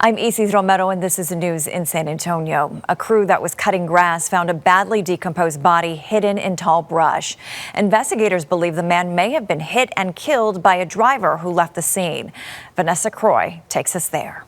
I'm Isis Romero, and this is the news in San Antonio. A crew that was cutting grass found a badly decomposed body hidden in tall brush. Investigators believe the man may have been hit and killed by a driver who left the scene. Vanessa Croy takes us there.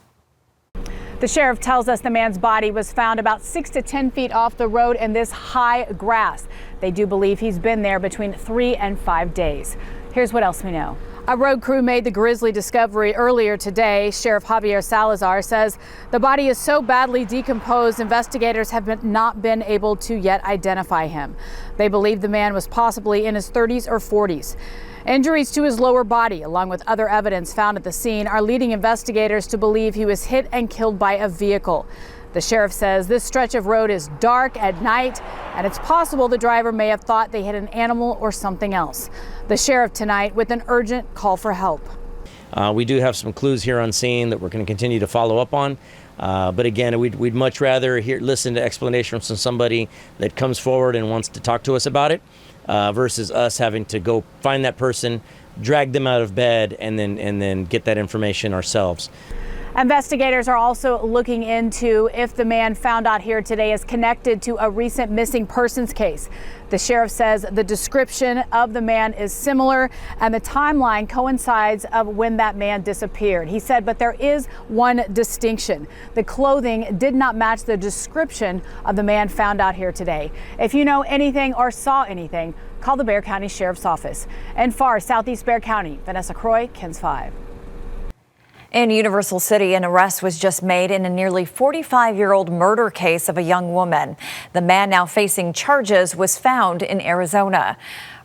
The sheriff tells us the man's body was found about 6 to 10 feet off the road in this high grass. They do believe he's been there between 3 and 5 days. Here's what else we know. A road crew made the grisly discovery earlier today. Sheriff Javier Salazar says the body is so badly decomposed, investigators have not been able to yet identify him. They believe the man was possibly in his 30s or 40s. Injuries to his lower body, along with other evidence found at the scene, are leading investigators to believe he was hit and killed by a vehicle. The sheriff says this stretch of road is dark at night, and it's possible the driver may have thought they hit an animal or something else. The sheriff tonight with an urgent call for help. We do have some clues here on scene that we're going to continue to follow up on. But again, we'd much rather listen to explanation from somebody that comes forward and wants to talk to us about it versus us having to go find that person, drag them out of bed, and then get that information ourselves. Investigators are also looking into if the man found out here today is connected to a recent missing persons case. The sheriff says the description of the man is similar and the timeline coincides of when that man disappeared. He said, but there is one distinction. The clothing did not match the description of the man found out here today. If you know anything or saw anything, call the Bexar County Sheriff's Office. In far southeast Bexar County, Vanessa Croy, KENS 5. In Universal City, an arrest was just made in a nearly 45-year-old murder case of a young woman. The man now facing charges was found in Arizona.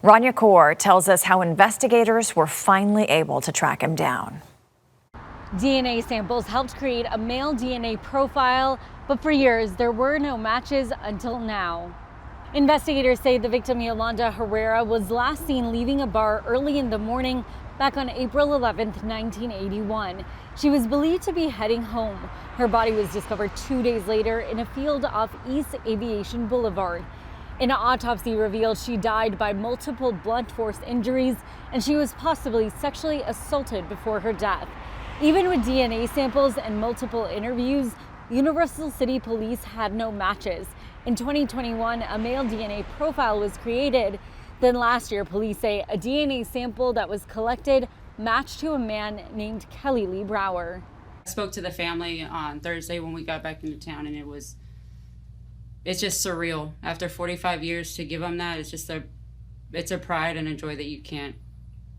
Rania Kaur tells us how investigators were finally able to track him down. DNA samples helped create a male DNA profile, but for years there were no matches until now. Investigators say the victim, Yolanda Herrera, was last seen leaving a bar early in the morning back on April 11, 1981. She was believed to be heading home. Her body was discovered 2 days later in a field off East Aviation Boulevard. An autopsy revealed she died by multiple blunt force injuries and she was possibly sexually assaulted before her death. Even with DNA samples and multiple interviews, Universal City Police had no matches. In 2021, a male DNA profile was created. Then last year, police say a DNA sample that was collected matched to a man named Kelly Lee Brower. I spoke to the family on Thursday when we got back into town, and it's just surreal. After 45 years to give them that, it's a pride and a joy that you can't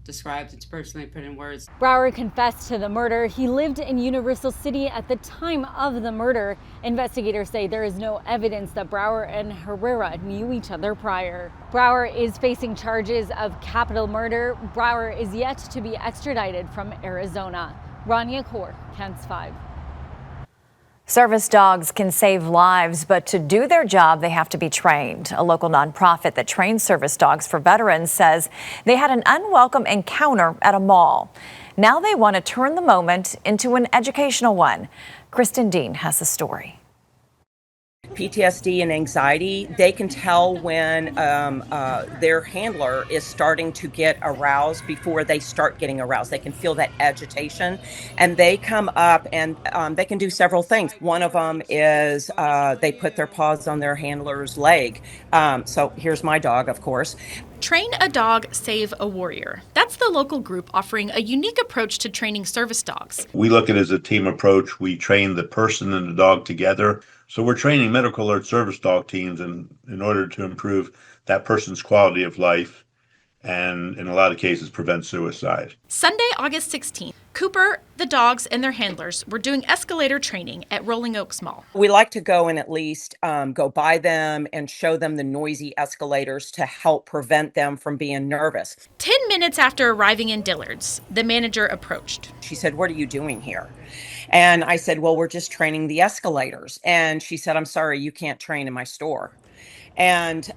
describe. It's personally put in words. Brower confessed to the murder. He lived in Universal City at the time of the murder. Investigators say there is no evidence that Brower and Herrera knew each other prior. Brower is facing charges of capital murder. Brower is yet to be extradited from Arizona. Rania Kaur, KENS 5. Service dogs can save lives, but to do their job, they have to be trained. A local nonprofit that trains service dogs for veterans says they had an unwelcome encounter at a mall. Now they want to turn the moment into an educational one. Kristen Dean has the story. PTSD and anxiety, they can tell when their handler is starting to get aroused before they start getting aroused. They can feel that agitation and they come up and they can do several things. One of them is they put their paws on their handler's leg. So here's my dog, of course. Train a dog, save a warrior. That's the local group offering a unique approach to training service dogs. We look at it as a team approach. We train the person and the dog together. So we're training medical alert service dog teams in order to improve that person's quality of life and in a lot of cases prevent suicide. Sunday, August 16th, Cooper, the dogs, and their handlers were doing escalator training at Rolling Oaks Mall. We like to go and at least go by them and show them the noisy escalators to help prevent them from being nervous. 10 minutes after arriving in Dillard's, the manager approached. She said, "What are you doing here?" And I said, "Well, we're just training the escalators." And she said, "I'm sorry, you can't train in my store." And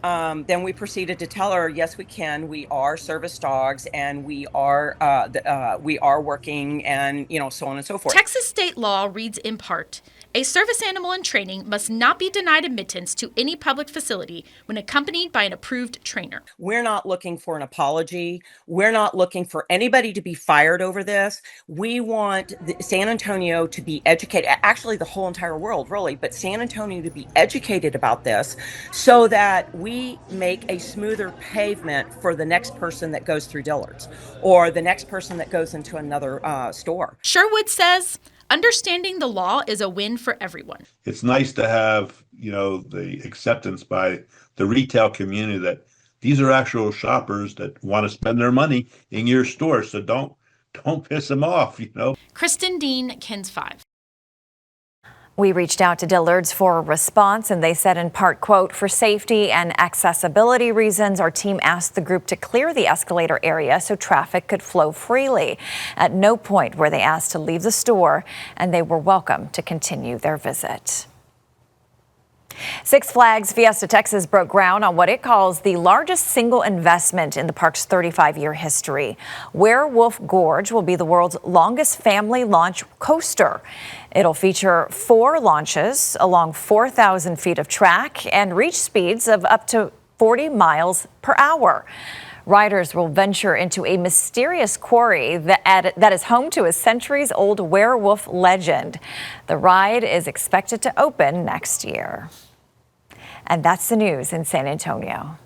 then we proceeded to tell her, yes, we can. We are service dogs, and we are working, and so on and so forth. Texas state law reads in part, A service animal in training must not be denied admittance to any public facility when accompanied by an approved trainer. We're not looking for an apology. We're not looking for anybody to be fired over this. We want San Antonio to be educated, actually the whole entire world, really, but San Antonio to be educated about this so that we make a smoother pavement for the next person that goes through Dillard's or the next person that goes into another store. Sherwood says understanding the law is a win for everyone. It's nice to have, the acceptance by the retail community that these are actual shoppers that want to spend their money in your store. So don't piss them off, Kristen Dean, KENS 5. We reached out to Dillard's for a response, and they said in part, quote, "For safety and accessibility reasons, our team asked the group to clear the escalator area so traffic could flow freely. At no point were they asked to leave the store, and they were welcome to continue their visit." Six Flags Fiesta Texas broke ground on what it calls the largest single investment in the park's 35-year history. Werewolf Gorge will be the world's longest family launch coaster. It'll feature 4 launches along 4,000 feet of track and reach speeds of up to 40 miles per hour. Riders will venture into a mysterious quarry that is home to a centuries-old werewolf legend. The ride is expected to open next year. And that's the news in San Antonio.